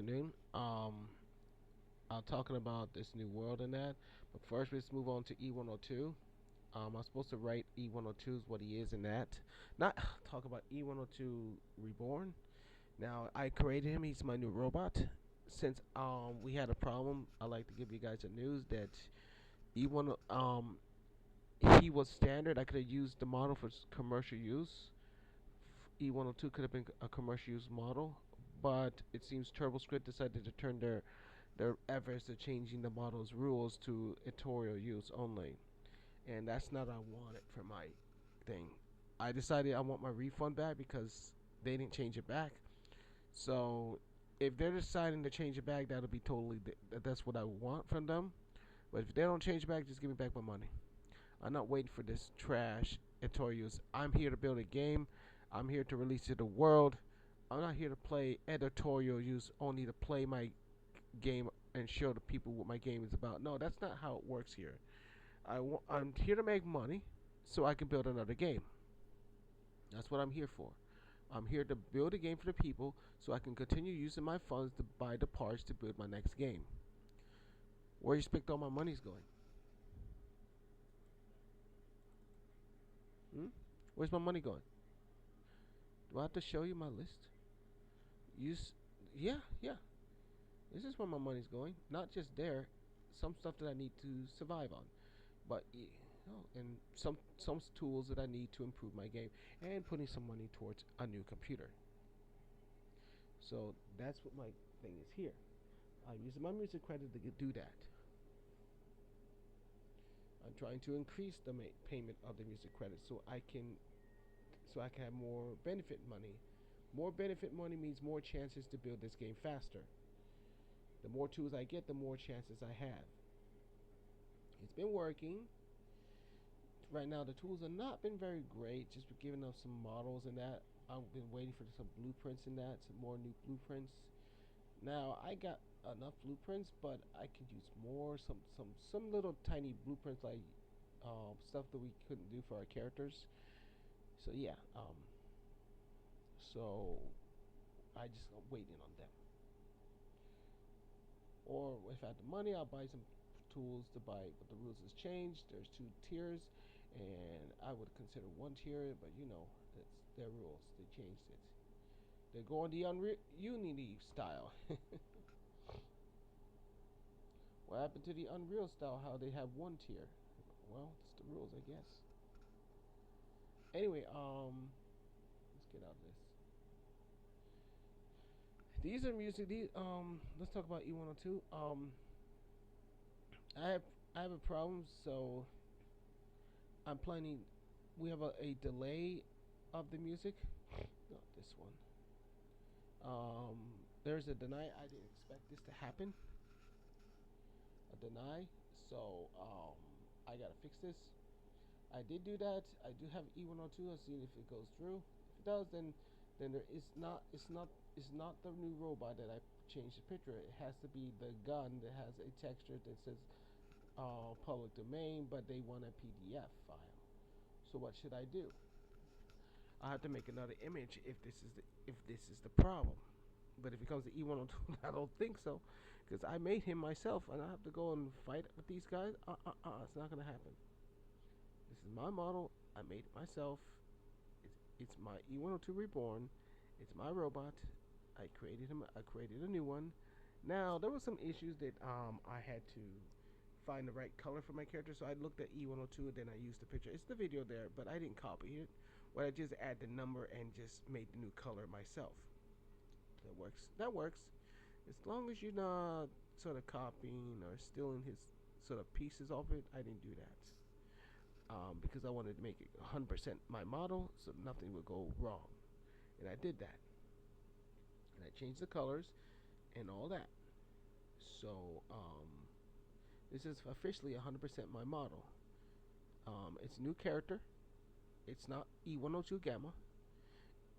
afternoon. I'm talking about this new world and that. But first, let's move on to E102. I'm supposed to write E102 is what he is in that. Not talk about E102 Reborn. Now I created him. He's my new robot. Since we had a problem, I like to give you guys the news that E1 he was standard. I could have used the model for commercial use. E102 could have been a commercial use model, but it seems TurboScript decided to turn their efforts to changing the model's rules to editorial use only, and that's not what I wanted for my thing. I decided I want my refund back because they didn't change it back. So if they're deciding to change it back, that'll be totally that's what I want from them. But if they don't change it back, just give me back my money. I'm not waiting for this trash editorial use. I'm here to build a game. I'm here to release it to the world. I'm not here to play editorial use only to play my game and show the people what my game is about. No, that's not how it works here. I'm here to make money so I can build another game. That's what I'm here for. I'm here to build a game for the people so I can continue using my funds to buy the parts to build my next game. Where you expect all my money's going? Hmm? Where's my money going? Do I have to show you my list? Use, yeah, yeah. This is where my money's going. Not just there, some stuff that I need to survive on, but and some tools that I need to improve my game, and putting some money towards a new computer. So that's what my thing is here. I'm using my music credit to do that. I'm trying to increase the payment of the music credit so I can have more benefit money. More benefit money means more chances to build this game faster. The more tools I get, the more chances I have. It's been working. Right now, the tools have not been very great. Just giving us some models and that. I've been waiting for some blueprints in that, some more new blueprints. Now I got enough blueprints, but I could use more. Some little tiny blueprints like stuff that we couldn't do for our characters. So yeah, so I just waiting on them. Or if I had the money, I'll buy some tools to buy. But the rules has changed. There's two tiers, and I would consider one tier, but it's their rules. They changed it. They're going the Unreal Unity style. What happened to the Unreal style? How they have one tier? Well, it's the rules, I guess. Anyway, let's get out of this. These are music. Let's talk about E102. I have I have a problem, so I'm planning. We have a delay of the music. Not this one. Um, there's a deny. I didn't expect this to happen. A deny. So I gotta fix this. I did do that. I do have E102. I'll see if it goes through. If it does, then there is not. It's not the new robot that I changed the picture. It has to be the gun that has a texture that says public domain, but they want a PDF file. So what should I do? I have to make another image if this is the problem. But if it comes to E102, I don't think so, because I made him myself, and I have to go and fight with these guys. It's not gonna happen. This is my model. I made it myself. It's my E102 Reborn. It's my robot. I created him. I created a new one. Now there were some issues that I had to find the right color for my character. So I looked at E102 and then I used the picture. It's the video there, but I didn't copy it. What I just add the number and just made the new color myself. That works. That works. As long as you're not sort of copying or stealing his sort of pieces of it, I didn't do that. Because I wanted to make it 100% my model so nothing would go wrong. And I did that. And I changed the colors and all that. So this is officially 100% my model. It's a new character. It's not E102 Gamma.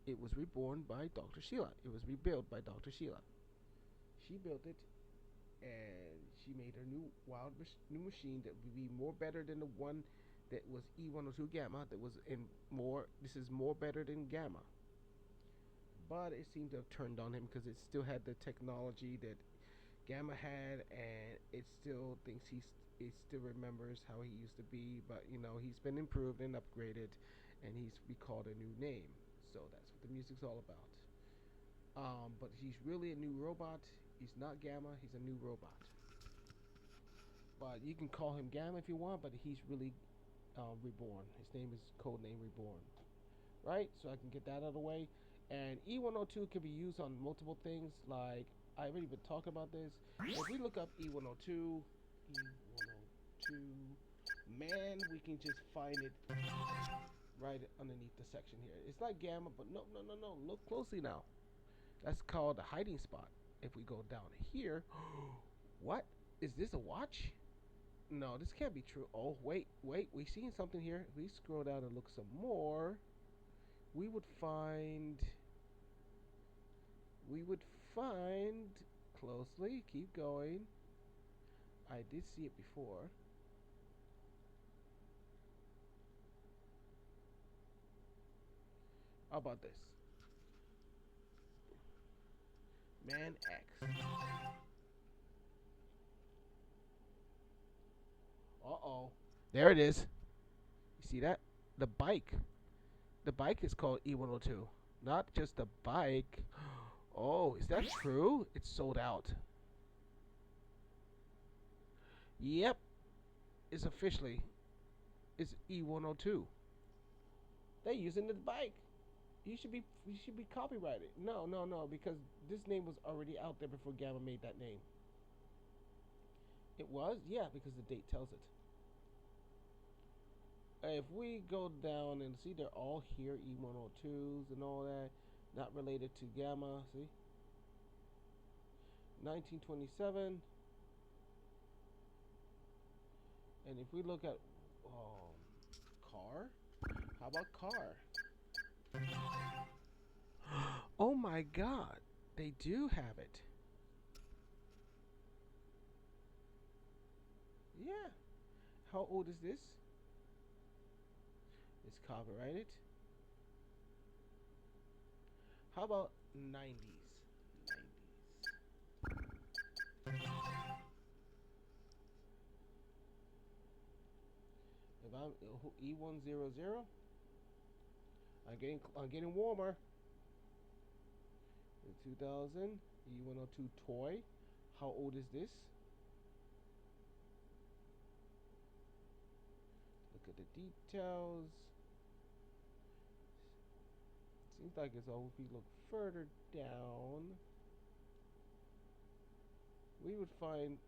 It was reborn by Dr. Sheila. It was rebuilt by Dr. Sheila. She built it, and she made her new new machine that would be more better than the one that was E102 Gamma. That was in more. This is more better than Gamma. but it seemed to have turned on him because it still had the technology that Gamma had, and it still thinks it still remembers how he used to be, but he's been improved and upgraded, and he's recalled a new name. So that's what the music's all about. But he's really a new robot. He's not Gamma. He's a new robot. But you can call him Gamma if you want, but he's really Reborn. His name is codename Reborn. Right? So I can get that out of the way. And E102 can be used on multiple things. Like I already been talking about this. If we look up E102, E102, man, we can just find it right underneath the section here. It's like Gamma, but no, no, no, no. Look closely now. That's called a hiding spot. If we go down here, what is this? A watch? No, this can't be true. Oh, wait, wait. We seen something here. If we scroll down and look some more, we would find. We would find closely. Keep going. I did see it before. How about this? Man X. Uh-oh. There it is. You see that? The bike. The bike is called E102. Not just the bike. Oh, is that true? It's sold out. Yep. It's officially. It's E102. They're using the bike. You should be copyrighted. No, no, no, because this name was already out there before Gamma made that name. It was? Yeah, because the date tells it. If we go down and see they're all here, E102s and all that, not related to Gamma, see? 1927. And if we look at car, how about car? Oh my god, they do have it. Yeah. How old is this? It's copyrighted. How about 90s? 90s. If I'm E100, I'm getting warmer. In 2000, E102 toy. How old is this? Look at the details. Seems like it's old. If we look further down, we would find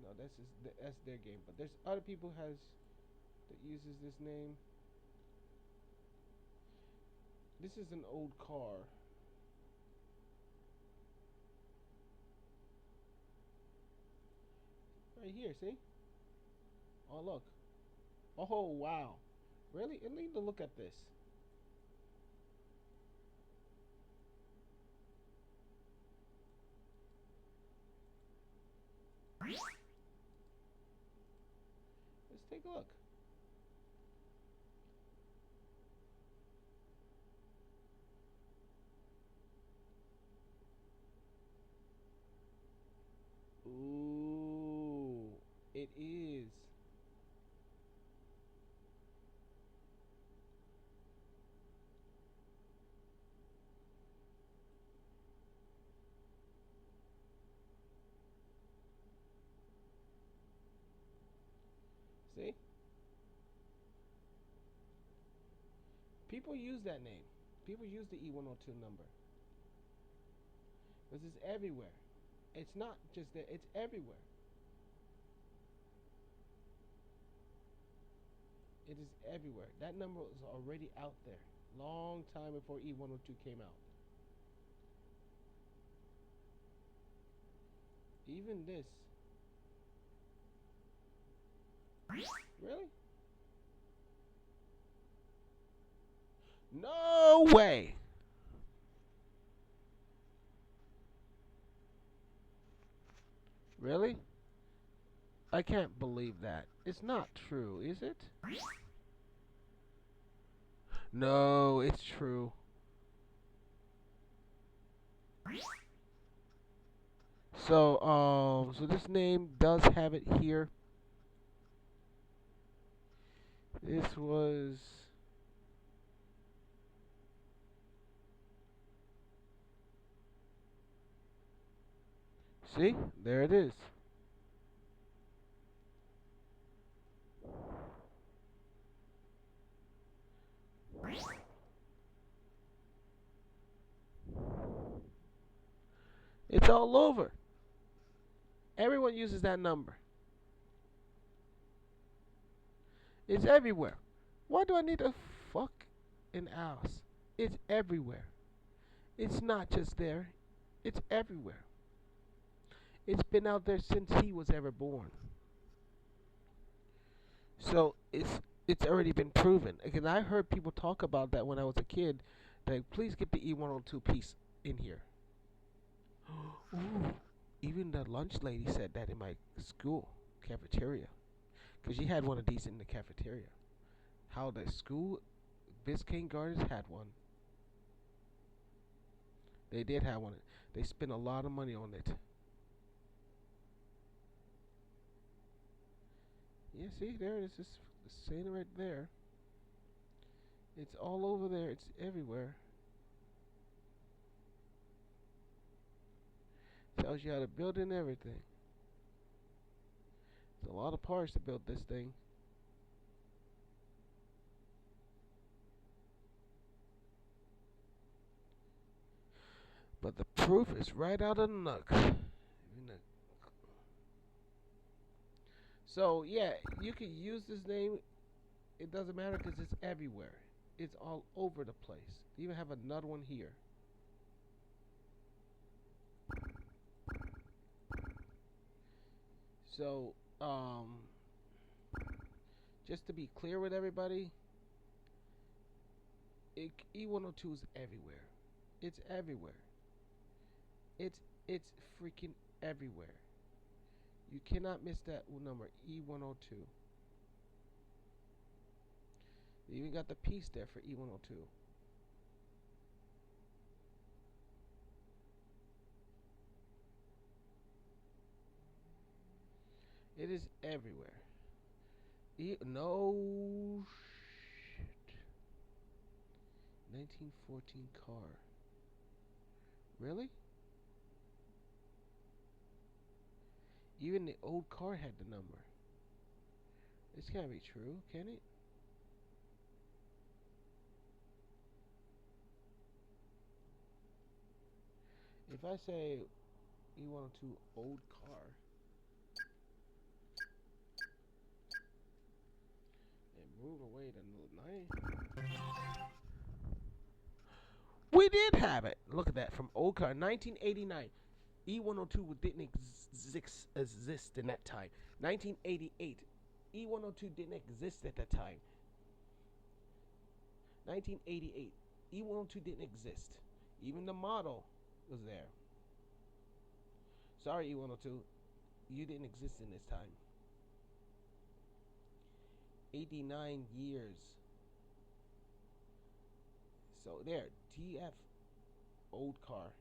no. That's their game. But there's other people that uses this name. This is an old car. Right here, see? Oh look. Oh wow. Really? I need to look at this. Let's take a look. Ooh, it is. See? People use that name. People use the E102 number. Because it's everywhere. It's not just that, it's everywhere. It is everywhere. That number was already out there. Long time before E102 came out. Even this. Really? No way. Really? I can't believe that. It's not true, is it? No, it's true. So this name does have it here. This was see, there it is. It's all over. Everyone uses that number. It's everywhere. Why do I need to fuck an ass? It's everywhere. It's not just there. It's everywhere. It's been out there since he was ever born. So it's already been proven. Because I heard people talk about that when I was a kid. Like, please get the E102 piece in here. Ooh, even the lunch lady said that in my school cafeteria. Because she had one of these in the cafeteria. How the school Biscayne Gardens had one. They did have one. They spent a lot of money on it. Yeah, see, there it is. It's saying it right there. It's all over there. It's everywhere. Tells you how to build and everything. It's a lot of parts to build this thing. But the proof is right out of the Nook. So yeah, you can use this name. It doesn't matter because it's everywhere. It's all over the place. They even have another one here. So just to be clear with everybody, E102 is everywhere. It's everywhere. It's freaking everywhere. You cannot miss that number, E102. They even got the piece there for E102. It is everywhere. No shit. 1914 car. Really? Even the old car had the number. This can't be true, can it? If I say E102 old car and move away to 9, we did have it. Look at that from old car 1989. E102 didn't exist in that time. 1988. E102 didn't exist at that time. 1988. E102 didn't exist. Even the model was there. Sorry, E102. You didn't exist in this time. 89 years. So there, TF old car.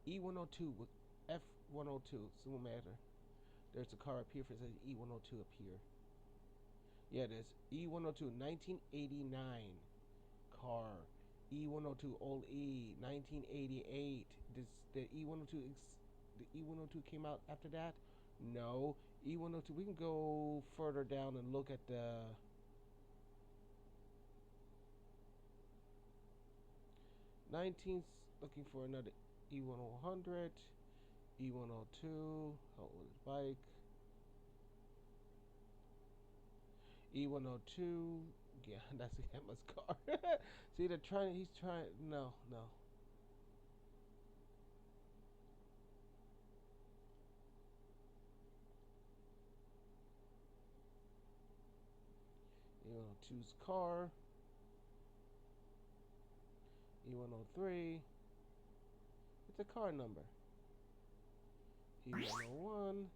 E102 with F102. So no matter. There's a car up here for says E102 up here. Yeah, it is. E102 1989 car. E102 old E 1988. This the E102 the E102 came out after that? No. E102 we can go further down and look at the 19th looking for another E100, E102, how old is bike? E102, yeah, that's Emma's car. See, he's trying, no, no. E102's car, E103, it's a car number. E101,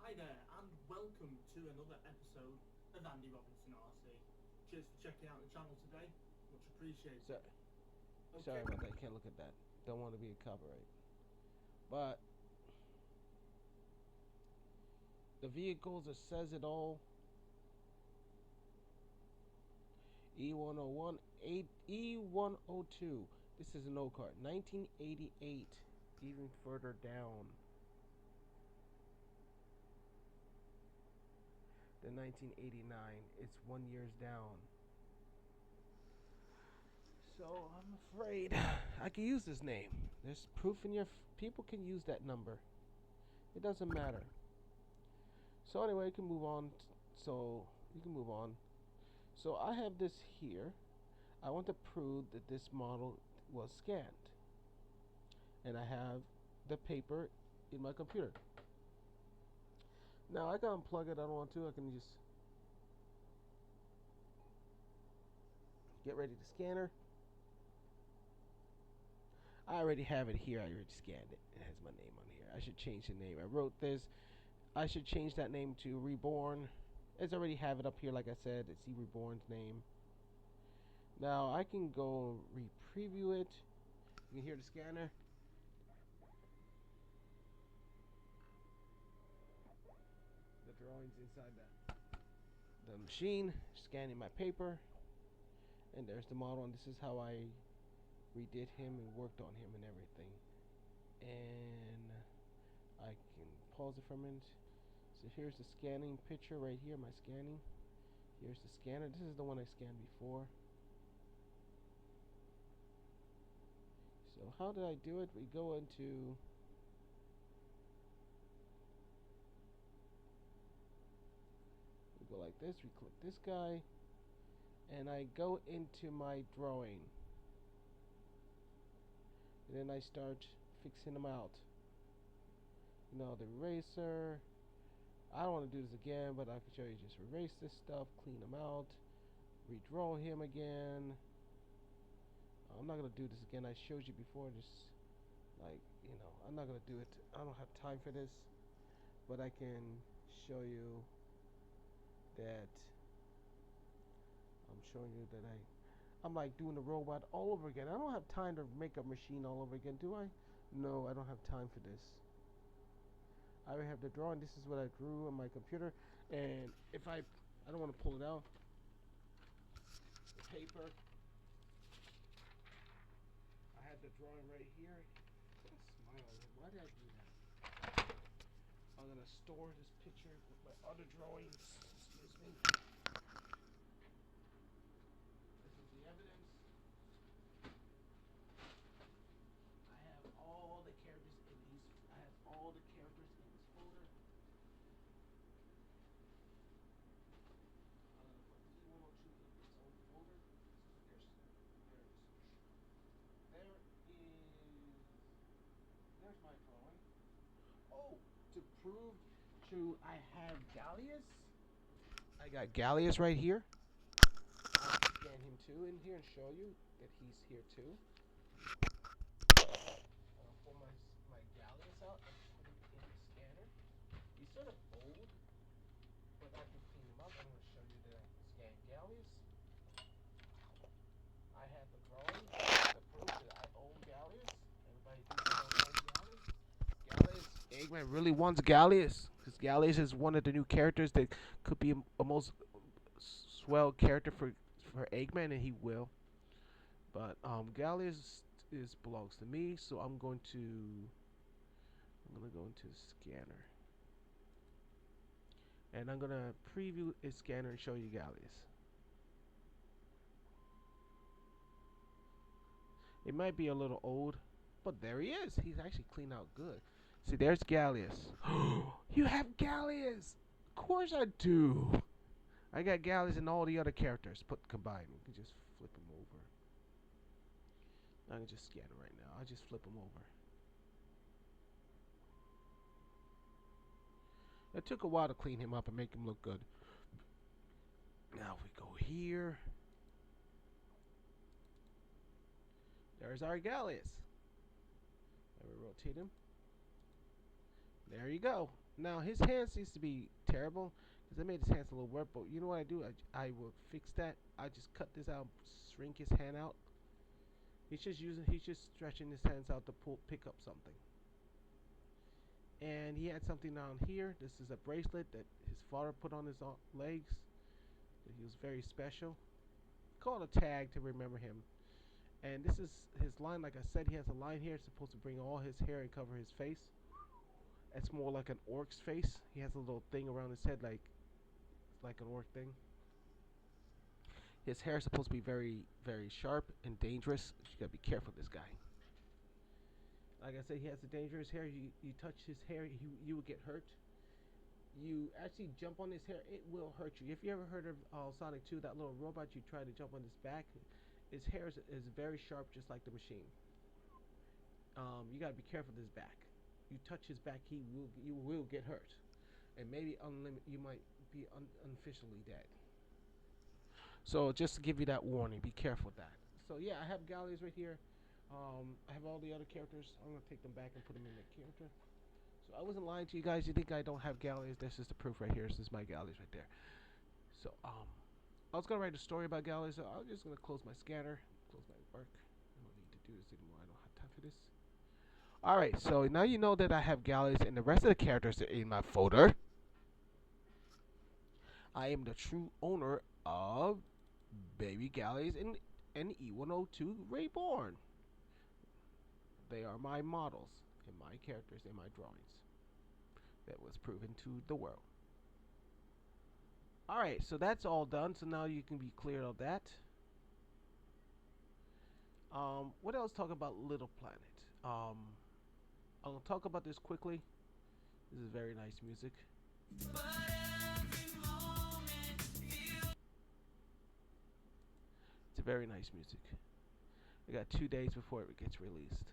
Hi there, and welcome to to another episode of Andy Robinson RC. Cheers for checking out the channel today. Much appreciated. So, sorry Okay. about that. Can't look at that. Don't want to be a copyright. But the vehicles that says it all. E101, E102. This is an old car. 1988. Even further down than 1989. It's 1 years down. So I'm afraid I can use this name. There's proof in your. People can use that number. It doesn't matter. So anyway, you can move on. So you can move on. So I have this here. I want to prove that this model was scanned, and I have the paper in my computer. Now I can unplug it. I don't want to. I can just get ready to scanner. I already have it here. I already scanned it. It has my name on here. I should change the name. I wrote this. I should change that name to Reborn. It's already have it up here. Like I said, it's E Reborn's name. Now I can go re-preview it. You can hear the scanner. The drawings inside the machine, scanning my paper, and there's the model. And this is how I redid him and worked on him and everything. And I can pause it for a minute. So here's the scanning picture right here. My scanning. Here's the scanner. This is the one I scanned before. So how did I do it? We go into go like this. We click this guy, and I go into my drawing. And then I start fixing them out. You know, the eraser. I don't want to do this again, but I can show you. Just erase this stuff, clean them out, redraw him again. I'm not gonna do this again. I showed you before. Just like, I'm not gonna do it. I don't have time for this, but I can show you that I'm showing you that I'm like doing the robot all over again. I don't have time to make a machine all over again, do I? No, I don't have time for this. I have the drawing. This is what I drew on my computer, and if I don't want to pull it out. The paper. I had the drawing right here. Smile. Why did I do that? I'm gonna store this picture with my other drawings. Excuse me. This is the evidence. I have all the characters in these. I have all the characters in this folder. I'm gonna put E102 in its own folder. There's my drawing. Oh, to prove to I have Gallius. I got Gallius right here. I'll scan him too in here and show you that he's here too. I'll pull my Gallius out and put him in the scanner. He's sort of old, but I can clean him up. I'm going to show you that I can scan Gallius. I have the drawing to prove that I own Gallius. Everybody thinks I don't own Gallius. Gallius, Eggman really wants Gallius because Gallius is one of the new characters that could be a most swell character for Eggman, and he will. But Gallius belongs to me, so I'm gonna go into the scanner, and I'm gonna preview a scanner and show you Gallius. It might be a little old, but there he is. He's actually cleaned out good. See, there's Gallius. You have Gallius! Of course I do. I got Gallius and all the other characters put combined. We can just flip them over. I can just scan it right now. I'll just flip them over. It took a while to clean him up and make him look good. Now if we go here. There's our Gallius. And we rotate him. There you go. Now his hand seems to be terrible Cause I made his hands a little weird, but you know what I do? I will fix that. I just cut this out, shrink his hand out. He's just stretching his hands out to pick up something. And he had something down here. This is a bracelet that his father put on his legs. That he was very special. Called a tag to remember him. And this is his line. Like I said, he has a line here. It's supposed to bring all his hair and cover his face. It's more like an orc's face. He has a little thing around his head, like an orc thing. His hair is supposed to be very, very sharp and dangerous. You gotta be careful with this guy. Like I said, he has a dangerous hair. You touch his hair, you will get hurt. You actually jump on his hair, it will hurt you. If you ever heard of Sonic 2, that little robot, you try to jump on his back, his hair is very sharp, just like the machine. You gotta be careful with his back. You touch his back, you will get hurt, and maybe you might be unofficially dead. So just to give you that warning, be careful with that. So yeah, I have galleys right here. I have all the other characters. I'm gonna take them back and put them in the character. So I wasn't lying to you guys. You think I don't have galleys? This is the proof right here. This is my galleys right there. So I was gonna write a story about galleys. So I'm just gonna close my scanner, close my work. I don't need to do this anymore. I don't have time for this. All right. So now you know that I have galleys, and the rest of the characters are in my folder. I am the true owner of Baby Galleys and E102 Rayborn. They are my models and my characters and my drawings. That was proven to the world. Alright, so that's all done. So now you can be clear of that. What else talk about Little Planet? I'll talk about this quickly. This is very nice music. It's a very nice music. I got 2 days before it gets released.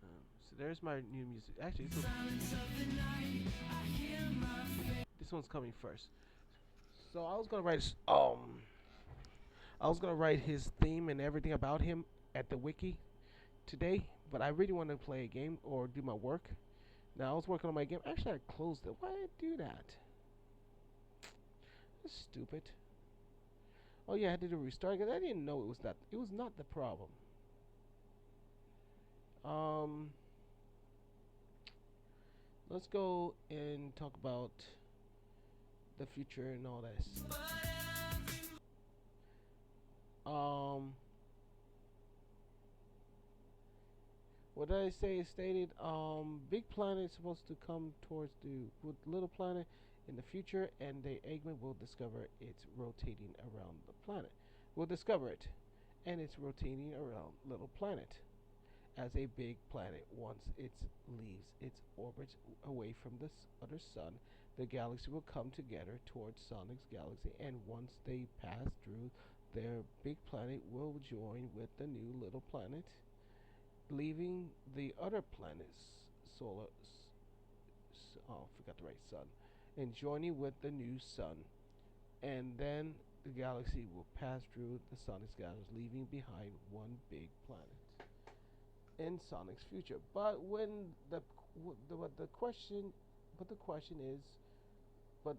So there's my new music. Actually, this one's coming first. So I was gonna write his theme and everything about him at the wiki today, but I really want to play a game or do my work. Now I was working on my game. Actually, I closed it. Why did I do that? That's stupid. Oh yeah, I had to do a restart because I didn't know it was that. It was not the problem. Um, let's go and talk about the future and all this. Um, what did I say? It stated, Big Planet is supposed to come towards the with Little Planet in the future, and the Eggman will discover it's rotating around the planet. We'll discover it, and it's rotating around Little Planet as a big planet. Once it leaves its orbit away from the other sun, the galaxy will come together towards Sonic's galaxy, and once they pass through, their big planet will join with the new little planet, leaving the other planets, solar, oh, forgot the right sun, and joining with the new sun, and then the galaxy will pass through the Sonic's galaxy, leaving behind one big planet in Sonic's future. But when the question, but the question is, but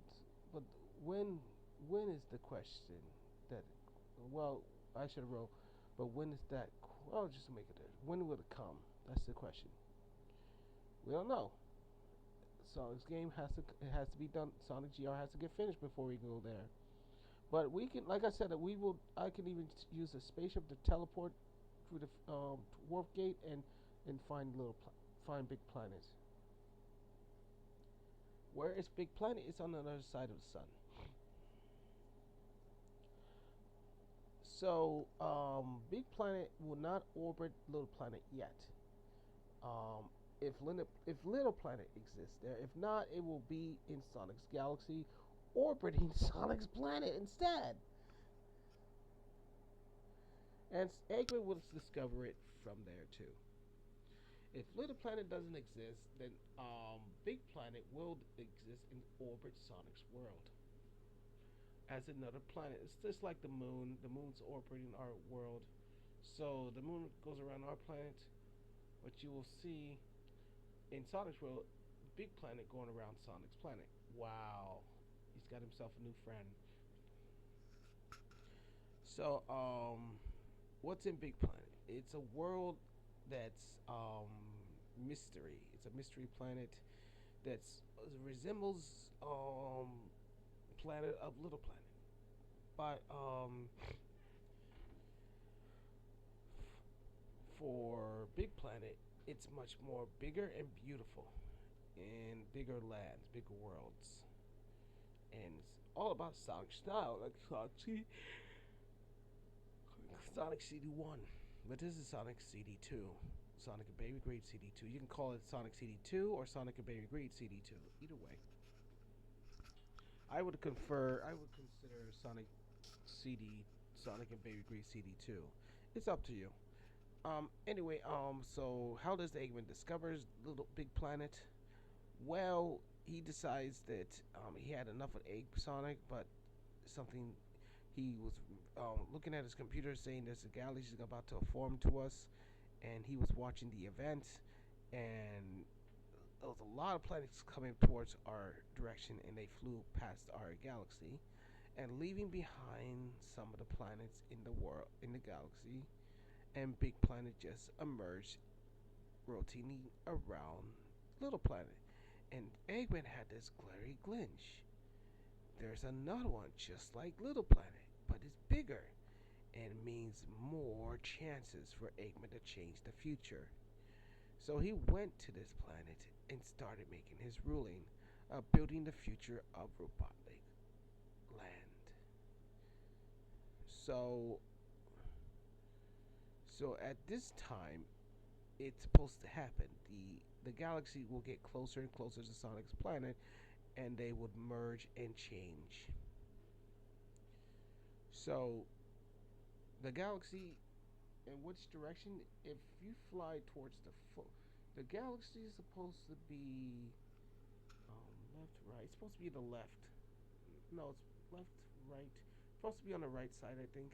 but when when is the question that? Well, I should have wrote, but when is that? Well, just to make it there. When will it come? That's the question. We don't know. Sonic's game has to be done. Sonic GR has to get finished before we go there. But we can, like I said, I can even use a spaceship to teleport through the warp gate and find find big planets. Where is big planet? It's on the other side of the sun. So big planet will not orbit little planet yet. Um, if little planet exists there, if not, it will be in Sonic's galaxy, orbiting Sonic's planet instead. And Eggman will discover it from there too. If Little Planet doesn't exist, then Big Planet will exist and orbit Sonic's world as another planet. It's just like the moon. The moon's orbiting our world, so the moon goes around our planet. But you will see in Sonic's world, Big Planet going around Sonic's planet. Wow, he's got himself a new friend. So, what's in Big Planet? It's a world that's mystery. It's a mystery planet that's resembles planet of Little Planet, but for Big Planet, it's much more bigger and beautiful, and bigger lands, bigger worlds, and it's all about Sonic style, like Sonic CD1. But this is Sonic CD2. Sonic and Baby Great CD2. You can call it Sonic CD2 or Sonic and Baby Great CD2. Either way, I would consider Sonic CD, Sonic and Baby Great CD2. It's up to you. Anyway, so how does Eggman discovers Little Big Planet? Well, he decides that he had enough of Egg Sonic, but something he was looking at his computer saying there's a galaxy about to form to us, and he was watching the event, and there was a lot of planets coming towards our direction, and they flew past our galaxy, and leaving behind some of the planets in the world in the galaxy, and Big Planet just emerged, rotating around Little Planet. And Eggman had this glary glinch. There's another one just like Little Planet, but it's bigger and means more chances for Eggman to change the future. So he went to this planet and started making his ruling of building the future of Robotnik Land. So so at this time it's supposed to happen. The galaxy will get closer and closer to Sonic's planet, and they would merge and change. So the galaxy, in which direction? If you fly towards the galaxy is supposed to be left, right. It's supposed to be the left. No, it's left, right. It's supposed to be on the right side, I think.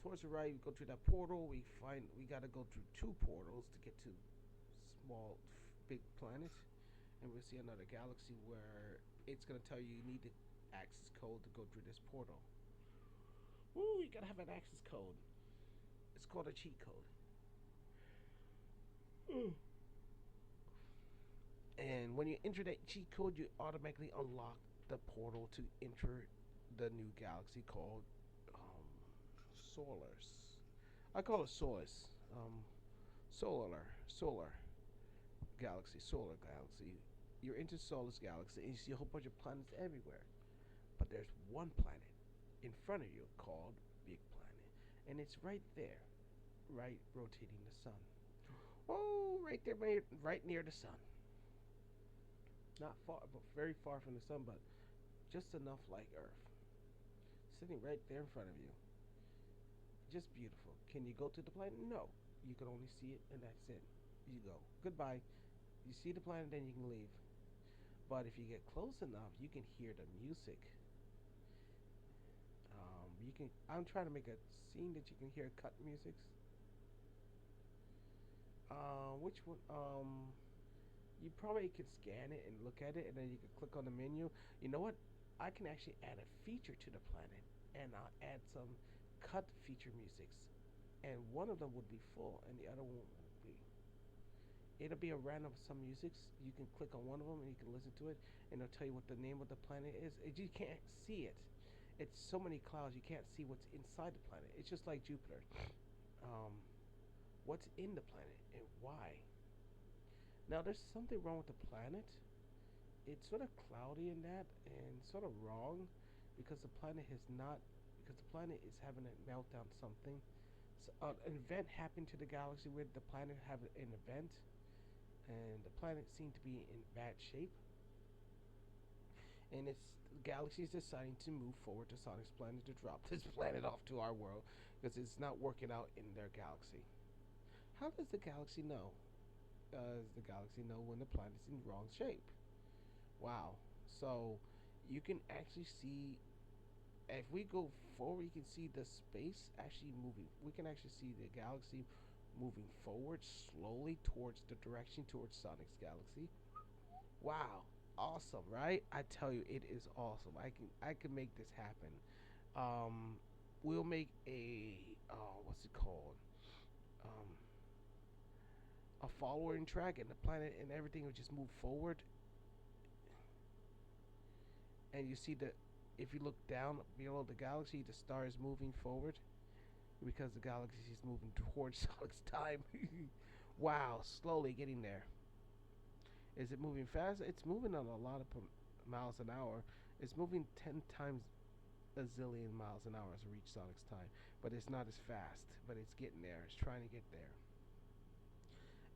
Towards the right, we go through that portal. We gotta go through two portals to get to small, big planet, and we'll see another galaxy where it's gonna tell you need the access code to go through this portal. Ooh, you gotta have an access code. It's called a cheat code. Mm. And when you enter that cheat code, you automatically unlock the portal to enter the new galaxy called um, Solars. I call it Solus. Solar galaxy, solar galaxy. You're into Solus galaxy, and you see a whole bunch of planets everywhere. But there's one planet in front of you called Big Planet, and it's right there, right rotating the sun. Oh, right there, right near the sun. Not far, but very far from the sun, but just enough like Earth, sitting right there in front of you. Just beautiful. Can you go to the planet? No. You can only see it, and that's it. You go. Goodbye. You see the planet, then you can leave. But if you get close enough, you can hear the music. You can. I'm trying to make a scene that you can hear cut music. Which one? You probably can scan it and look at it, and then you can click on the menu. You know what? I can actually add a feature to the planet, and I'll add some cut feature musics, and one of them would be full, and the other one won't be. It'll be a random some musics. You can click on one of them, and you can listen to it, and it'll tell you what the name of the planet is. You can't see it. It's so many clouds, you can't see what's inside the planet. It's just like Jupiter. Um, what's in the planet and why? Now, there's something wrong with the planet. It's sort of cloudy in that and sort of wrong because the planet has not because the planet is having a meltdown something. So, an event happened to the galaxy where the planet had an event, and the planet seemed to be in bad shape, and it's the galaxy is deciding to move forward to Sonic's planet to drop this planet off to our world because it's not working out in their galaxy. How does the galaxy know? Does the galaxy know when the planet's in wrong shape? Wow. So you can actually see if we go forward, you can see the space actually moving. We can actually see the galaxy moving forward slowly towards the direction towards Sonic's Galaxy. Wow, awesome, right? I tell you, it is awesome. I can make this happen. Um, we'll make a what's it called? Um, a following track, and the planet and everything will just move forward. And you see that if you look down below the galaxy, the star is moving forward because the galaxy is moving towards Sonic's time. Wow, slowly getting there. Is it moving fast? It's moving on a lot of miles an hour. It's moving 10 times a zillion miles an hour to reach Sonic's time, but it's not as fast. But it's getting there. It's trying to get there.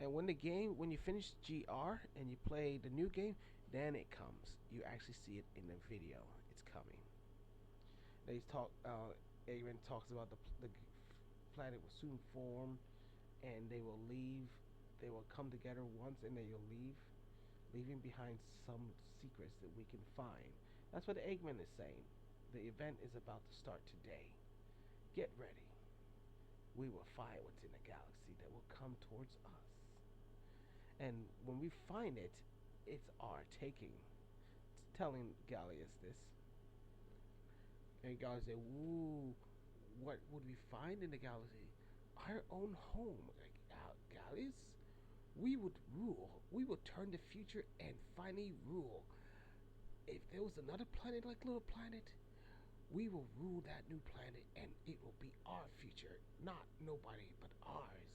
And when you finish GR and you play the new game, then it comes. You actually see it in the video. It's coming. They talk. Eggman talks about the planet will soon form, and they will leave. They will come together once, and they will leave, leaving behind some secrets that we can find. That's what Eggman is saying. The event is about to start today. Get ready. We will find what's in the galaxy that will come towards us. And when we find it, it's our taking. Telling Gallius this. And Gallius said, "Ooh, what would we find in the galaxy? Our own home. Like, Gallius, we would rule. We would turn the future and finally rule. If there was another planet like Little Planet, we will rule that new planet and it will be our future. Not nobody, but ours.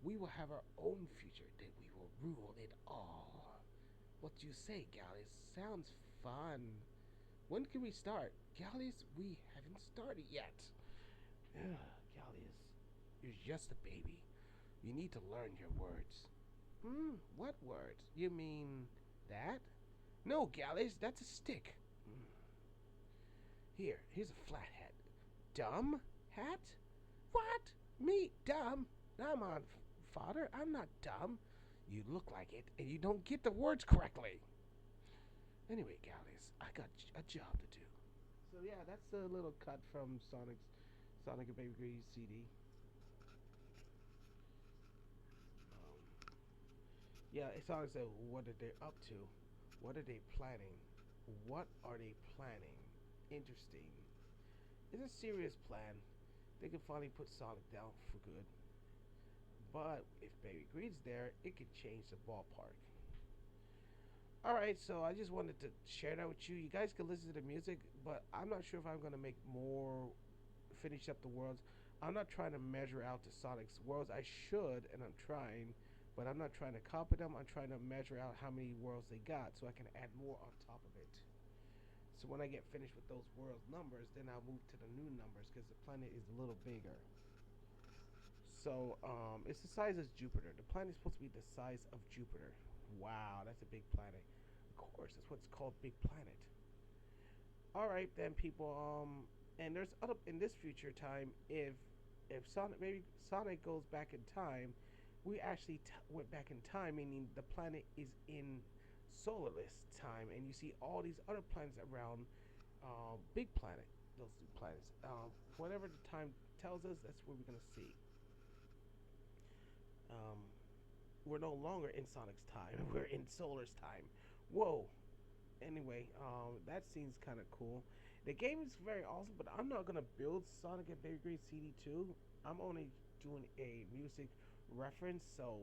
We will have our own future that we will rule it all. What do you say, Gallius? Sounds fun. When can we start? Gallius, we haven't started yet. Gallius, you're just a baby. You need to learn your words. What words? You mean that? No, Gallius, that's a stick. Here's a flat hat. Dumb hat? What? Me dumb? Come on, father. I'm not dumb. You look like it, and you don't get the words correctly. Anyway, Gallius, I got a job to do. So yeah, that's a little cut from Sonic and Baby Grease CD. Yeah, Sonic said, what are they up to? What are they planning? What are they planning? Interesting. It's a serious plan. They can finally put Sonic down for good. But if Baby Green's there, it could change the ballpark. Alright, so I just wanted to share that with you. You guys can listen to the music, but I'm not sure if I'm going to make more, finish up the worlds. I'm not trying to measure out the Sonic's worlds. I should, and I'm trying, but I'm not trying to copy them. I'm trying to measure out how many worlds they got so I can add more on top of it. So when I get finished with those world numbers, then I'll move to the new numbers because the planet is a little bigger. So it's the size of Jupiter. The planet is supposed to be the size of Jupiter. Wow, that's a big planet. Of course, that's what's called big planet. All right, then, people. And there's other in this future time. If Sonic maybe Sonic goes back in time, we actually went back in time, meaning the planet is in solarless time, and you see all these other planets around big planet. Those two planets. Whatever the time tells us, that's what we're gonna see. Um, we're no longer in Sonic's time. We're in Solar's time. Whoa. Anyway, that seems kind of cool. The game is very awesome, but I'm not gonna build Sonic and Baby Green CD2. I'm only doing a music reference, so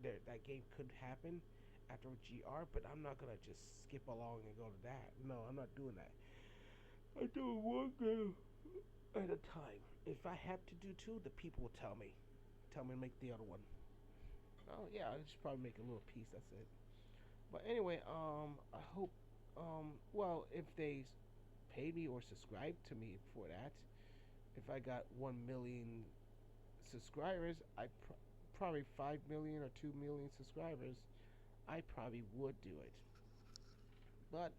that game could happen after GR. But I'm not gonna just skip along and go to that. No, I'm not doing that. I do one game at a time. If I have to do two, the people will tell me. Tell me to make the other one. Oh yeah, I'll just probably make a little piece. That's it. But anyway, I hope, well, if they pay me or subscribe to me for that, if I got 1 million subscribers, probably 5 million or 2 million subscribers, I probably would do it. But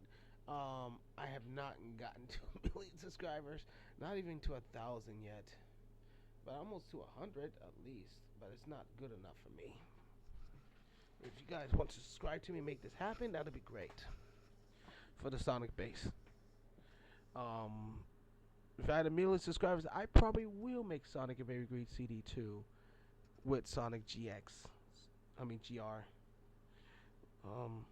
I have not gotten to 1 million subscribers, not even to 1,000 yet, but almost to 100 at least. But it's not good enough for me. If you guys want to subscribe to me and make this happen, that'd be great for the Sonic base. If I had 1 million subscribers, I probably will make Sonic and Baby Green CD2 with Sonic GX. I mean GR. Um,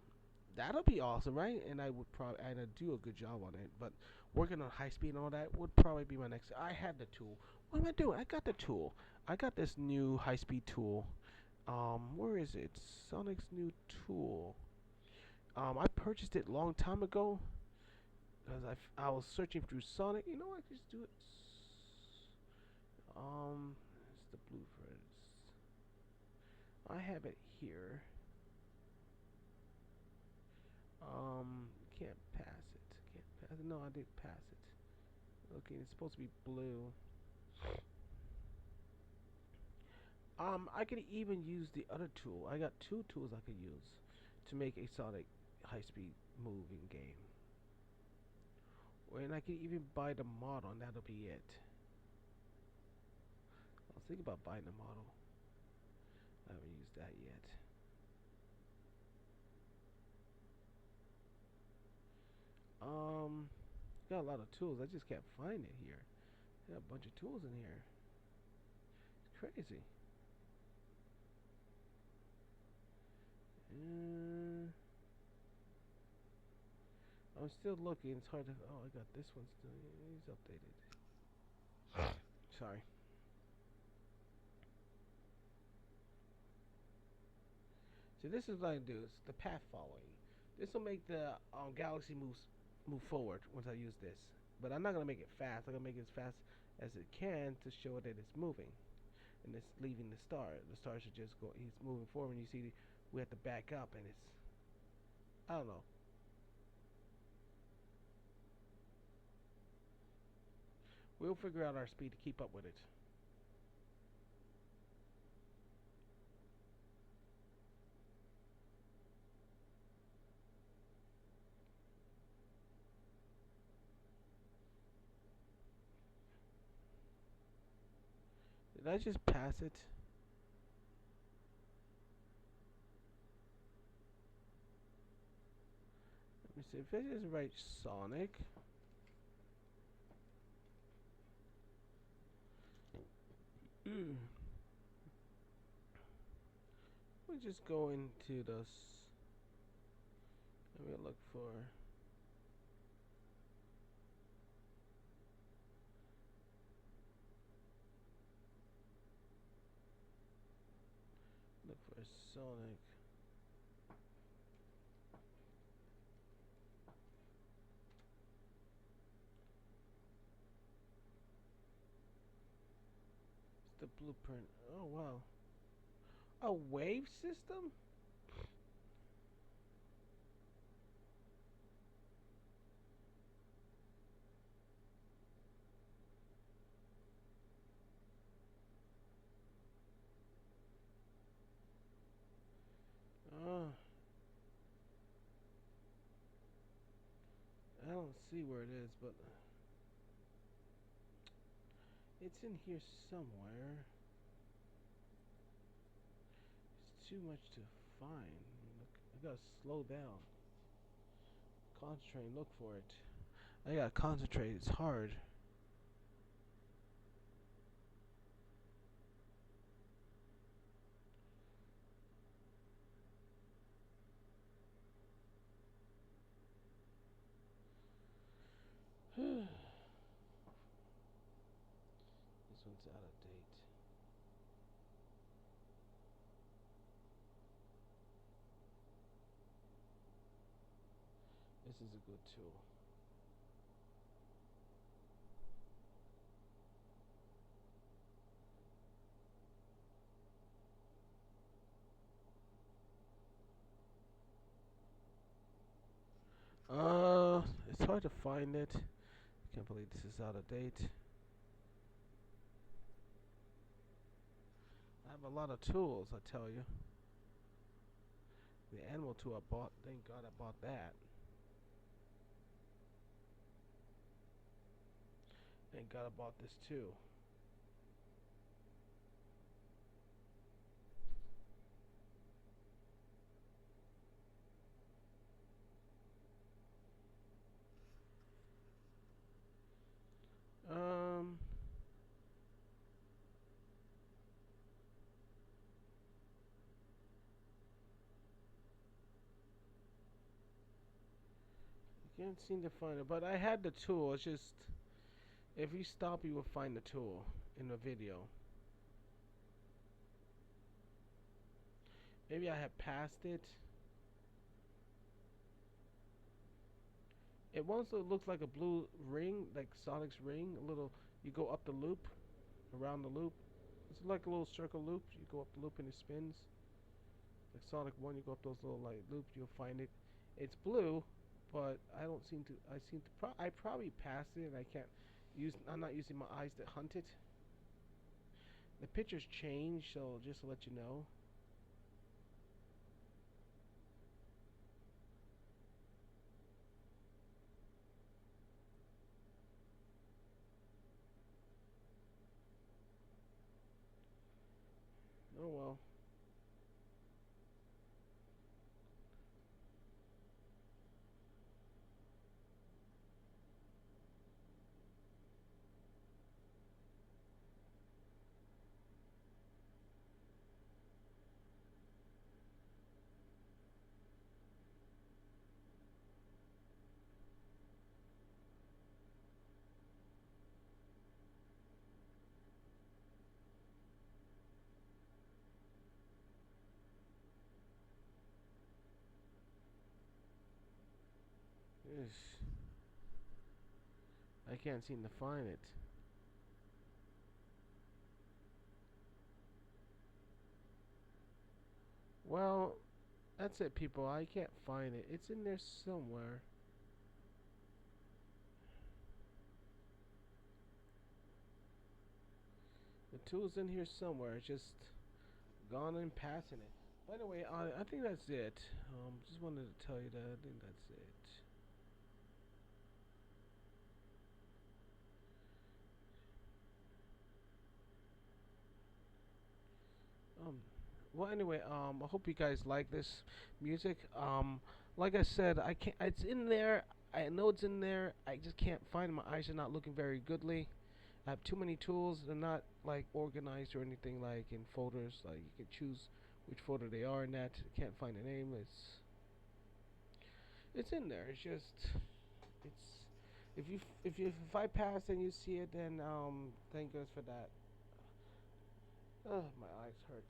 that'll be awesome, right? And I would probably and I do a good job on it. But working on high speed and all that would probably be my next. I have the tool. What am I doing? I got the tool. I got this new high speed tool. Where is it? Sonic's new tool. I purchased it a long time ago because I was searching through Sonic. You know, I could just do it. It's the blueprints. I have it here. Can't pass it. Can't pass it. No, I did pass it. Okay, it's supposed to be blue. I could even use the other tool. I got two tools I could use to make a Sonic high-speed moving game. And I could even buy the model, and that'll be it. I was thinking about buying the model. I haven't used that yet. Um, got a lot of tools. I just can't find it here. Got a bunch of tools in here. It's crazy. I'm still looking. It's hard to. Oh, I got this one still. He's updated. Sorry. So this is what I do. It's the path following. This will make the galaxy move forward once I use this. But I'm not gonna make it fast. I'm gonna make it as fast as it can to show that it's moving, and it's leaving the star. The star should just go. He's moving forward, and you see we have to back up, and it's. I don't know. We'll figure out our speed to keep up with it. Did I just pass it? Let me see if I just write Sonic. We just go into the. Let me look for. Look for Sonic. It's the blueprint. Oh wow. A wave system? Uh, I don't see where it is, but it's in here somewhere. It's too much to find. I gotta slow down. Concentrate and look for it. I gotta concentrate. It's hard. This one's out of date. This is a good tool. It's hard to find it. Can't believe this is out of date. I have a lot of tools, I tell you. The animal tool I bought, thank God I bought that. Thank God I bought this too. Um, Can't seem to find it, but I had the tool. It's just if you stop, you will find the tool in the video. Maybe I have passed it. It also looks like a blue ring, like Sonic's ring. A little, you go up the loop, around the loop. It's like a little circle loop. You go up the loop and it spins. Like Sonic 1, you go up those little like loops, you'll find it. It's blue, but I don't seem to. I seem to. I probably passed it, and I can't use. I'm not using my eyes to hunt it. The pictures change, so just to let you know. Oh well. Ish. I can't seem to find it. Well, that's it, people. I can't find it. It's in there somewhere. The tool's in here somewhere. It's just gone and passing it. By the way, I think that's it. Just wanted to tell you that. I think that's it. Um, well, anyway, I hope you guys like this music. Like I said, I can't. It's in there. I know it's in there. I just can't find it. My eyes are not looking very goodly. I have too many tools. They're not like organized or anything like in folders. Like you can choose which folder they are in that. Can't find the name. It's in there. It's just it's if I pass and you see it, then thank goodness for that. My eyes hurt.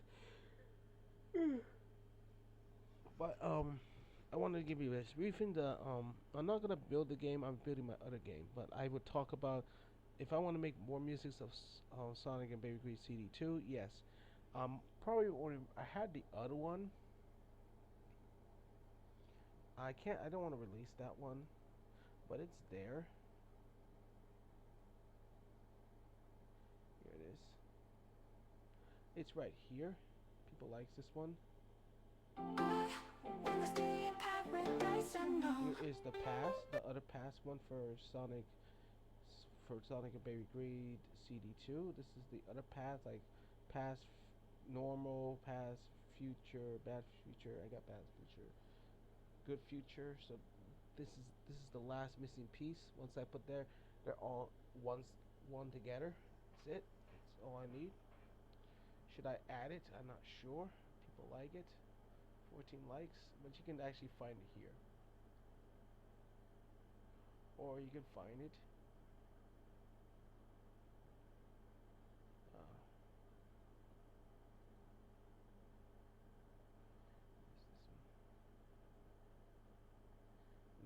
But I wanted to give you this briefing. I'm not gonna build the game. I'm building my other game. But I would talk about if I want to make more music of Sonic and Baby Greed CD2. Yes, probably I had the other one. I can't. I don't want to release that one, but it's there. Here it is. It's right here. People likes this one. Here is the past, the other past one for Sonic and Baby Greed CD2. This is the other past, like past normal, past future, bad future. I got bad future, good future. So this is the last missing piece. Once I put there, they're all one together. That's it. That's all I need. Should I add it? I'm not sure. People like it. 14 likes, but you can actually find it here. Or you can find it. Uh,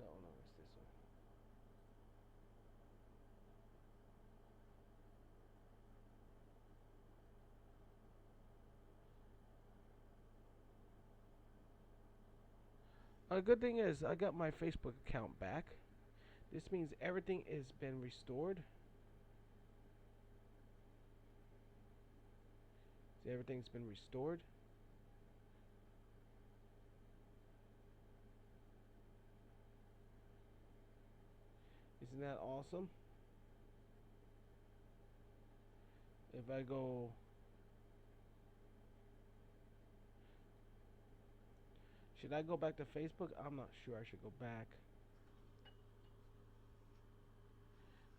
no, it's this one. A good thing is I got my Facebook account back. This means everything has been restored. See, everything's been restored. Isn't that awesome? If I go, should I go back to Facebook? I'm not sure. I should go back.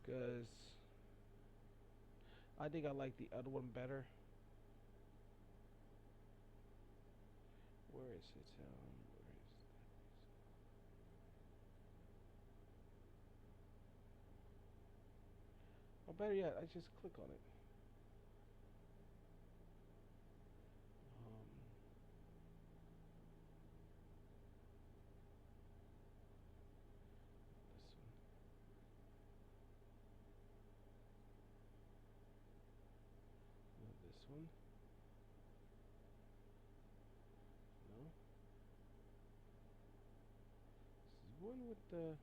Because I think I like the other one better. Where is it? better yet, I just click on it. Um, this one. No, this one. No. This is one with the.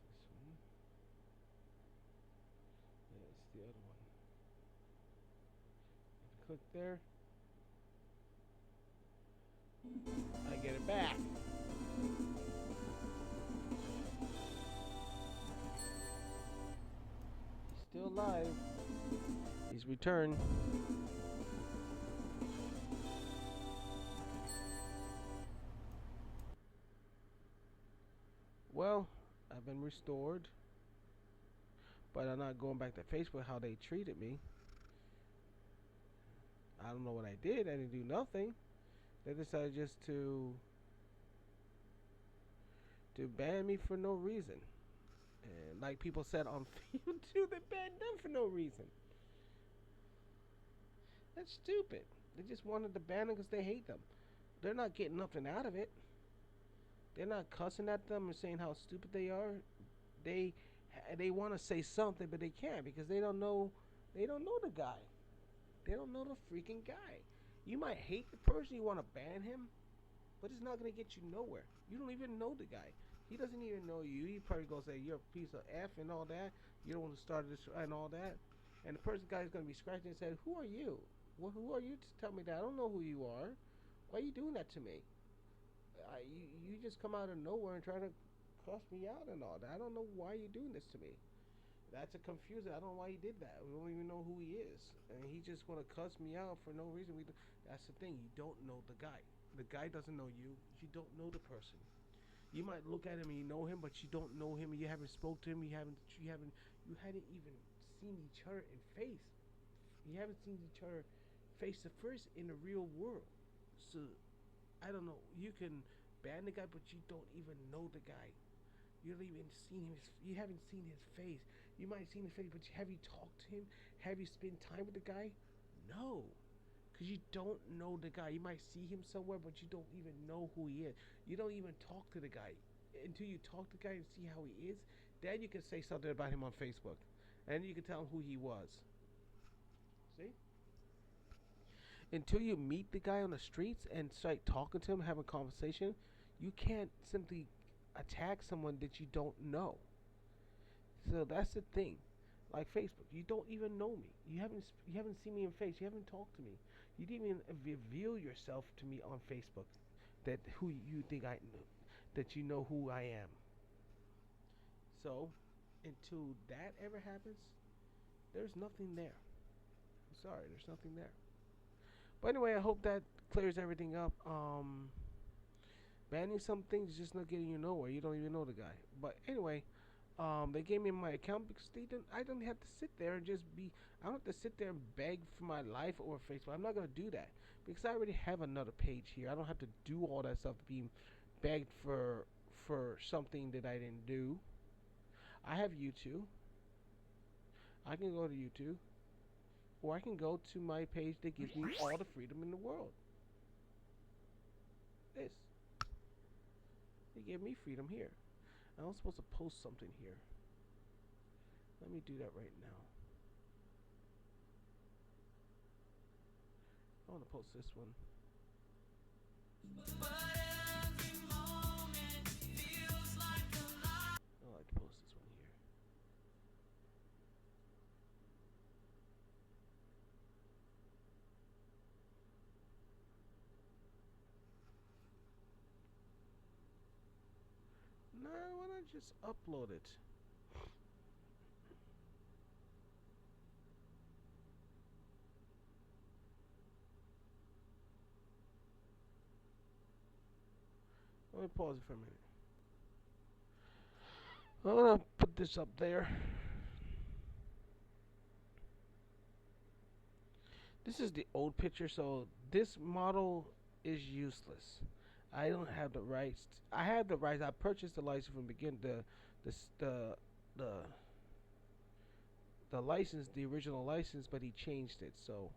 This one. Yeah, it's the other one. Click there. I get it back. He's still alive. He's returned. Well, I've been restored, but I'm not going back to Facebook how they treated me. I don't know what I did. I didn't do nothing. They decided just to ban me for no reason. And like people said on YouTube, they banned them for no reason. That's stupid. They just wanted to ban them because they hate them. They're not getting nothing out of it. They're not cussing at them and saying how stupid they are. They they want to say something, but they can't because they don't know. They don't know the guy. They don't know the freaking guy. You might hate the person. You want to ban him, but it's not gonna get you nowhere. You don't even know the guy. He doesn't even know you. He probably gonna say you're a piece of f and all that. You don't want to start this and all that. And the person guy's gonna be scratching his head. Who are you? Well, who are you to tell me that? I don't know who you are. Why are you doing that to me? You just come out of nowhere and try to cuss me out and all that. I don't know why you're doing this to me. That's a confusing. I don't know why he did that. We don't even know who he is, and he just want to cuss me out for no reason. That's the thing. You don't know the guy. The guy doesn't know you. You don't know the person. You might look at him and you know him, but you don't know him. You haven't spoke to him. You hadn't even seen each other in face. You haven't seen each other face to face in the real world. So I don't know. You can ban the guy, but you don't even know the guy. You don't even seen him. You haven't seen his face. You might have seen his face, but have you talked to him? Have you spent time with the guy? No, because you don't know the guy. You might see him somewhere, but you don't even know who he is. You don't even talk to the guy until you talk to the guy and see how he is. Then you can say something about him on Facebook, and you can tell him who he was. See? Until you meet the guy on the streets and start talking to him, have a conversation, you can't simply attack someone that you don't know. So that's the thing. Like Facebook, you don't even know me. You haven't seen me in face. You haven't talked to me. You didn't even reveal yourself to me on Facebook. That who you think I know, that you know who I am. So until that ever happens, there's nothing there. I'm sorry, there's nothing there. But anyway, I hope that clears everything up. Banning some things is just not getting you nowhere. You don't even know the guy. But anyway, they gave me my account because they didn't. I don't have to sit there and just be. I don't have to sit there and beg for my life over Facebook. I'm not gonna do that because I already have another page here. I don't have to do all that stuff being begged for something that I didn't do. I have YouTube. I can go to YouTube, or I can go to my page that gives me all the freedom in the world. This. They give me freedom here. I'm supposed to post something here. Let me do that right now. I want to post this one. I like to post this one here. Nah, why not just upload it? Let me pause it for a minute. I'm gonna put this up there. This is the old picture, so this model is useless. I don't have the rights. I have the rights. I purchased the license from begin the the the license, the original license, but he changed it. So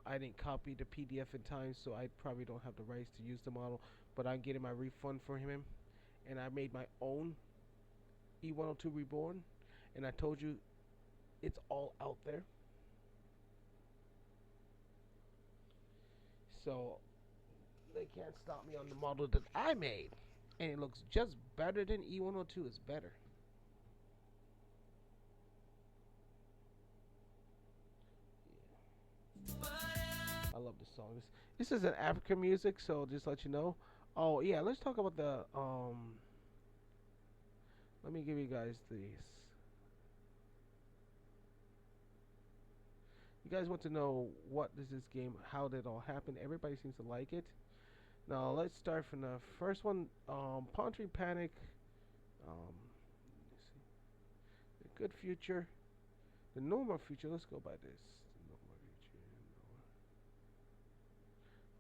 I didn't copy the PDF in time, so I probably don't have the rights to use the model. But I'm getting my refund for him, and I made my own E102 Reborn, and I told you it's all out there. So they can't stop me on the model that I made, and it looks just better than E102. It's better. I love this song. This is an African music, so just let you know. Oh yeah, let's talk about the Let me give you guys these. You guys want to know what is this game? How did it all happen? Everybody seems to like it. Now let's start from the first one. Palm Tree Panic. Let's see. The Good Future. The Normal Future. Let's go by this. The Normal Future.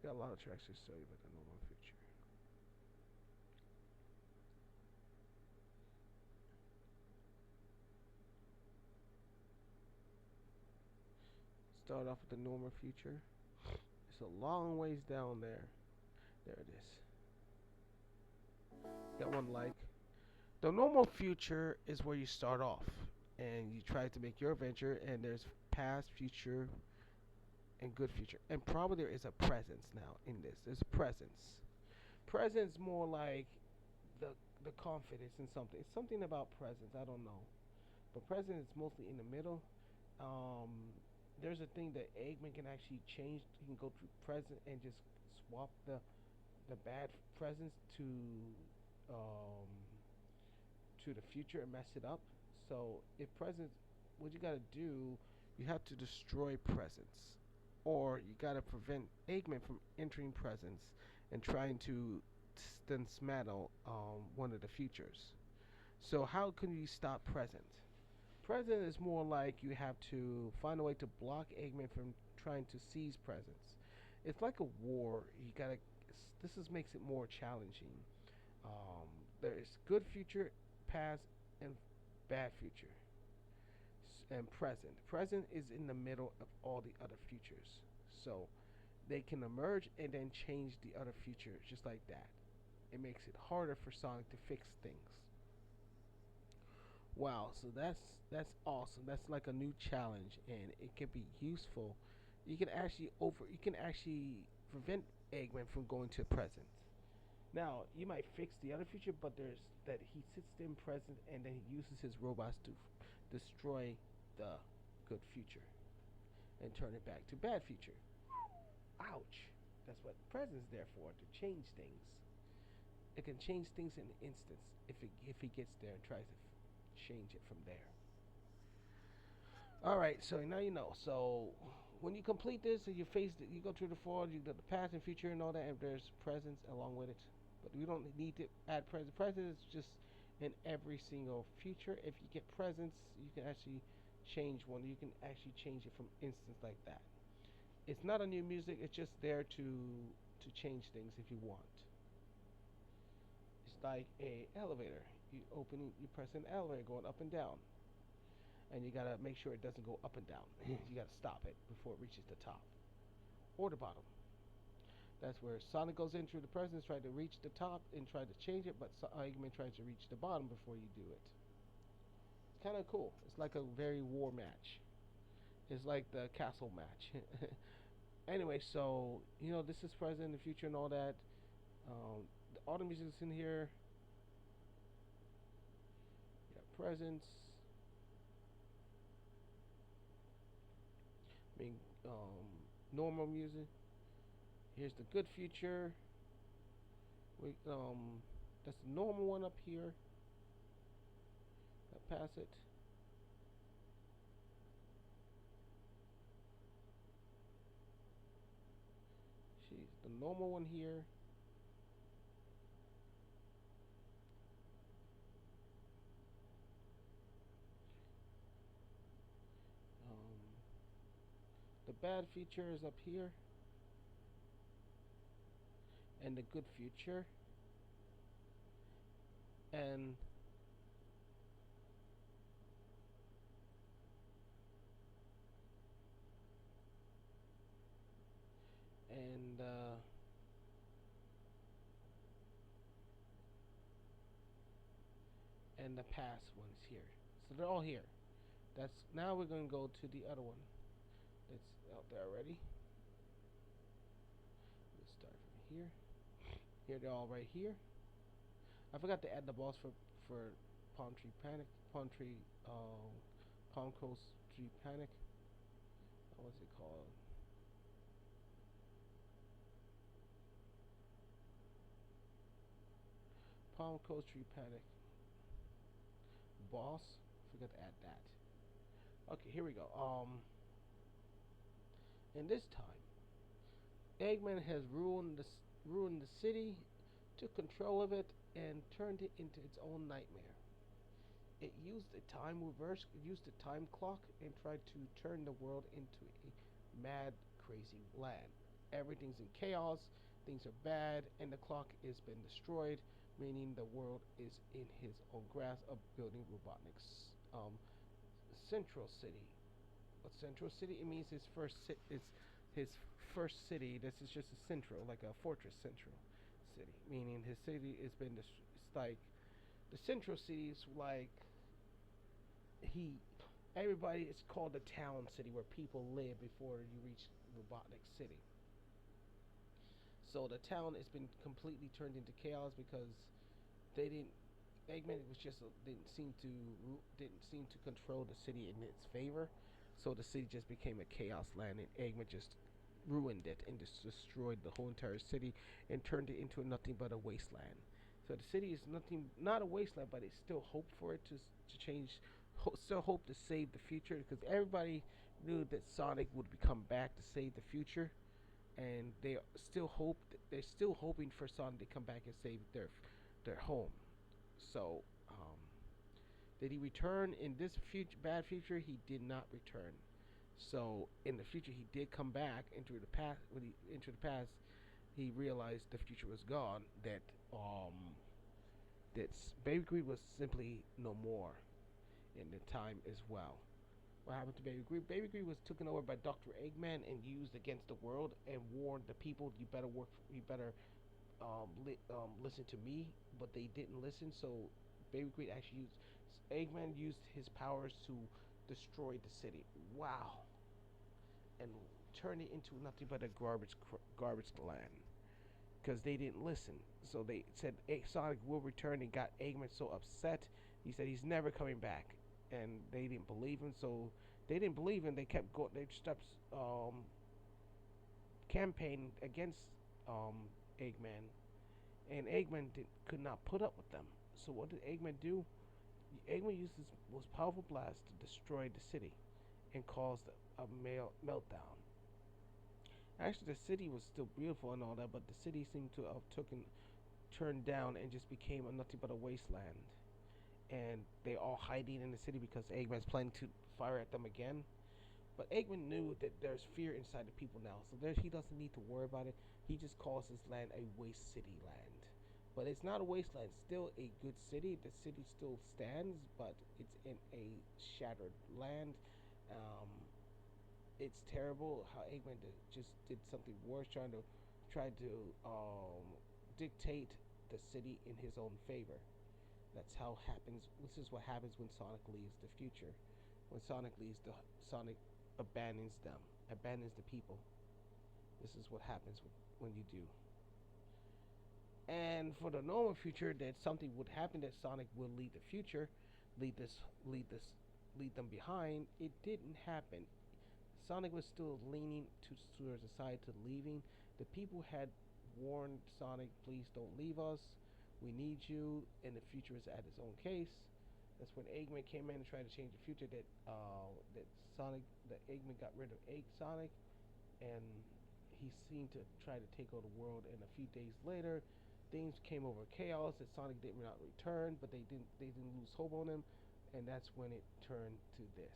Got a lot of tracks to show you about the Normal Future. Start off with the Normal Future. It's a long ways down there. There it is. Got one like. The Normal Future is where you start off and you try to make your adventure, and there's past, future, and good future. And probably there is a presence now in this. There's presence. Presence more like the the confidence in something. It's something about presence. I don't know. But presence is mostly in the middle. Um, there's a thing that Eggman can actually change. He can go through present and just swap the bad presence um, to the future and mess it up. So if presence, what you gotta do, you have to destroy presence, or you gotta prevent Eggman from entering presence and trying to then smaddle one of the futures. So how can you stop present? Present is more like you have to find a way to block Eggman from trying to seize presence. It's like a war. You gotta. This is makes it more challenging. Um, there's good future, past, and bad future, and present. Present is in the middle of all the other futures, so they can emerge and then change the other future just like that. It makes it harder for Sonic to fix things. Wow, so that's awesome. That's like a new challenge, and it can be useful. You can actually prevent Eggman from going to present. Now you might fix the other future, but there's that he sits in present and then he uses his robots to destroy the good future and turn it back to bad future. Ouch! That's what present's there for, to change things. It can change things in an instance if he gets there and tries to change it from there. All right, so now you know. So when you complete this, and you face it, you go through the forward, you do the past and future and all that, and there's presence along with it. But we don't need to add presence. Presence is just in every single future. If you get presence, you can actually change one. You can actually change it from instance like that. It's not a new music. It's just there to change things if you want. It's like a elevator. You press an elevator going up and down, and you gotta make sure it doesn't go up and down. You gotta stop it before it reaches the top or the bottom. That's where Sonic goes in through the presence, try to reach the top and try to change it, but Eggman tries to reach the bottom before you do it. It's kind of cool. It's like a very war match. It's like the castle match. Anyway, so this is present, the future, and all that. All the music's in here. You got presence. I mean, normal music. Here's the good future. We that's the normal one up here. I pass it. She's the normal one here. Um, the bad feature is up here, and the good future, and and the past ones here. So they're all here. That's now we're gonna go to the other one that's out there already. Let's start from here. Here they're all right here. I forgot to add the boss for Palm Tree Panic, Palm Tree, Palm Coast Tree Panic. What's it called? Palm Coast Tree Panic boss. Forgot to add that. Okay, here we go. And this time, Eggman has ruined the city, took control of it, and turned it into its own nightmare. It used a time reverse, it used a time clock, and tried to turn the world into a mad, crazy land. Everything's in chaos, things are bad, and the clock has been destroyed, meaning the world is in his own grasp of building Robotnik's Central City. What Central City? It means his first city. This is just a central, like a fortress central city, meaning his city has been it's like the Central City is like he everybody it's called the town city where people live before you reach Robotnik City. So the town has been completely turned into chaos because they didn't Eggman was just didn't seem to control the city in its favor. So the city just became a chaos land, and Eggman just ruined it and just destroyed the whole entire city and turned it into nothing but a wasteland. So the city is nothing, not a wasteland, but it's still hope for it to change. Still hope to save the future because everybody knew that Sonic would come back to save the future, and they're still hoping for Sonic to come back and save their home. So, did he return in this bad future? He did not return. So in the future, he did come back into the past. When he entered the past, he realized the future was gone. That Baby Greed was simply no more in the time as well. What happened to Baby Greed? Baby Greed was taken over by Dr. Eggman and used against the world and warned the people, you better work, you better listen to me, but they didn't listen. So Baby Greed actually used Eggman used his powers to destroy the city. Wow, and turn it into nothing but a garbage land because they didn't listen. So they said Sonic will return and got Eggman so upset. He said he's never coming back, and they didn't believe him. So they didn't believe him. They kept going. They stopped campaigning against Eggman, and Eggman could not put up with them. So what did Eggman do? Eggman used his most powerful blast to destroy the city and caused a meltdown. Actually, the city was still beautiful and all that, but the city seemed to have turned down and just became nothing but a wasteland. And they all hiding in the city because Eggman's planning to fire at them again. But Eggman knew that there's fear inside the people now, so he doesn't need to worry about it. He just calls his land a waste city land. But it's not a wasteland. It's still a good city. The city still stands, but it's in a shattered land. Um, it's terrible how Eggman just did something worse, try to dictate the city in his own favor. That's how happens. This is what happens when Sonic leaves the future. When Sonic leaves, Sonic abandons them, abandons the people. This is what happens when you do. And for the normal future, that something would happen that Sonic will lead the future, lead this, lead them behind. It didn't happen. Sonic was still leaning towards the side to leaving. The people had warned Sonic, please don't leave us. We need you. And the future is at its own case. That's when Eggman came in and tried to change the future. That Eggman got rid of Sonic, and he seemed to try to take over the world. And a few days later, things came over chaos. That Sonic did not return, but they didn't lose hope on him, and that's when it turned to this.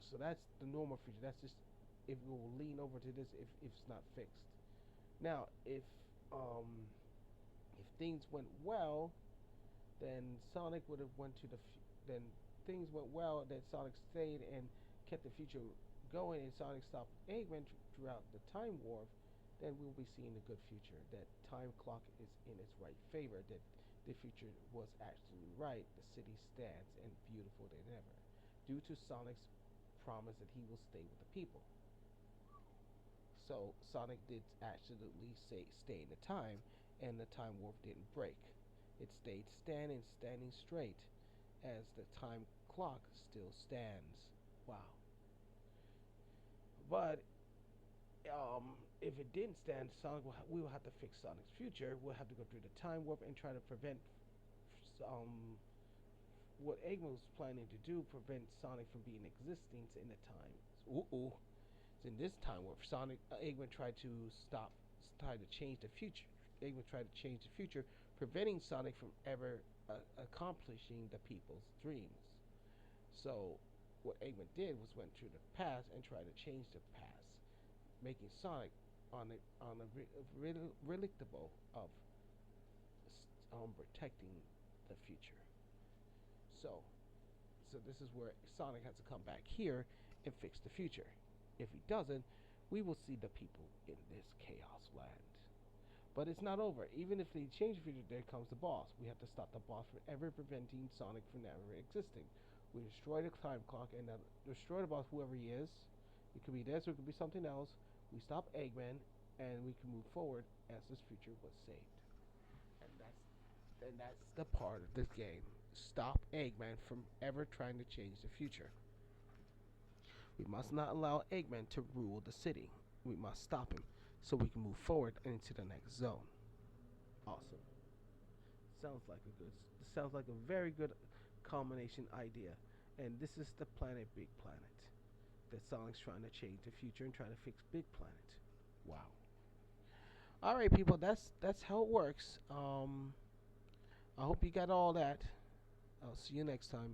So that's the normal future. That's just if we will lean over to this if it's not fixed. Now, if things went well, then Sonic would have went to then things went well. Then Sonic stayed and kept the future going, and Sonic stopped Eggman throughout the time warp. Then we'll be seeing a good future. That time clock is in its right favor. That The future was actually right. The city stands and beautiful than ever, due to Sonic's promise that he will stay with the people. So Sonic did absolutely stay in the time, and the time warp didn't break. It stayed standing straight, as the time clock still stands. Wow. But if it didn't stand, we will have to fix Sonic's future. We'll have to go through the time warp and try to prevent what Eggman was planning to do, prevent Sonic from being existing in the time. Ooh. So in this time warp, Eggman tried to tried to change the future. Eggman tried to change the future, preventing Sonic from ever accomplishing the people's dreams. So what Eggman did was went through the past and tried to change the past, making Sonic relictable of protecting the future. So, so this is where Sonic has to come back here and fix the future. If he doesn't, we will see the people in this chaos land. But it's not over. Even if they change the future, there comes the boss. We have to stop the boss from ever preventing Sonic from ever existing. We destroy the time clock and destroy the boss, whoever he is. It could be this or it could be something else. We stop Eggman and we can move forward as this future was saved. And that's the part of this game. Stop Eggman from ever trying to change the future. We must not allow Eggman to rule the city. We must stop him so we can move forward into the next zone. Awesome. Sounds like a very good combination idea. And this is the planet Big Planet. That Sonic's trying to change the future and trying to fix Big Planet. Wow. All right, people. That's how it works. I hope you got all that. I'll see you next time.